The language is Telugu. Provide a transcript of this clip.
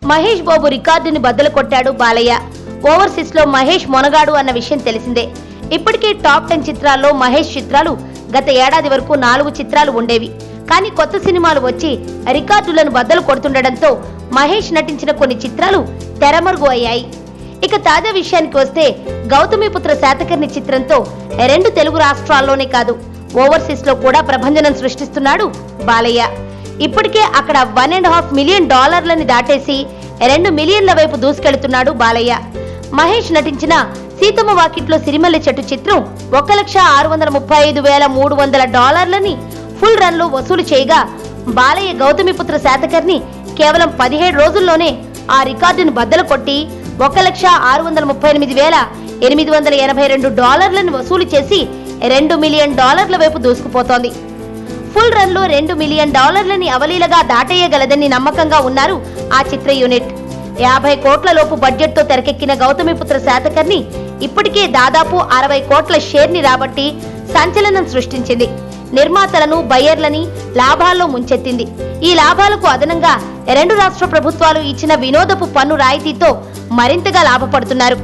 మహేష్ బాబు రికార్డుని బద్దలు కొట్టాడు బాలయ్య. ఓవర్సీస్ లో మహేష్ మొనగాడు అన్న విషయం తెలిసిందే. ఇప్పటికే టాప్ 10 చిత్రాల్లో మహేష్ చిత్రాలు గత ఏడాది వరకు 4 చిత్రాలు ఉండేవి. కానీ కొత్త సినిమాలు వచ్చి రికార్డులను బద్దలు కొడుతుండటంతో మహేష్ నటించిన కొన్ని చిత్రాలు తెరమరుగు అయ్యాయి. ఇక తాజా విషయానికి వస్తే గౌతమిపుత్ర శాతకర్ణి చిత్రంతో 2 తెలుగు రాష్ట్రాల్లోనే కాదు ఓవర్సీస్ లో కూడా ప్రభంజనం సృష్టిస్తున్నాడు బాలయ్య. ఇప్పటికే అక్కడ $1.5 మిలియన్ దాటేసి 2 మిలియన్ల వైపు దూసుకెళ్తున్నాడు బాలయ్య. మహేష్ నటించిన సీతమ్మ వాకిట్లో సిరిమల్లె చెట్టు చిత్రం $1,35,300 ఫుల్ రన్ లో వసూలు చేయగా, బాలయ్య గౌతమిపుత్ర శాతకర్ణి కేవలం 17 రోజుల్లోనే ఆ రికార్డును బద్దలు కొట్టి $1,68,882 వసూలు చేసి $2 మిలియన్ వైపు దూసుకుపోతోంది. ఫుల్ రన్ లో $2 మిలియన్ అవలీలగా దాటేయగలదని నమ్మకంగా ఉన్నారు ఆ చిత్ర యూనిట్. 50 కోట్ల లోపు బడ్జెట్ తో తెరకెక్కిన గౌతమిపుత్ర శాతకర్ణి ఇప్పటికే దాదాపు 60 కోట్ల షేర్ ని రాబట్టి సంచలనం సృష్టించింది. నిర్మాతలను, బయ్యర్లని లాభాల్లో ముంచెత్తింది. ఈ లాభాలకు అదనంగా 2 రాష్ట్ర ప్రభుత్వాలు ఇచ్చిన వినోదపు పన్ను రాయితీతో మరింతగా లాభపడుతున్నారు.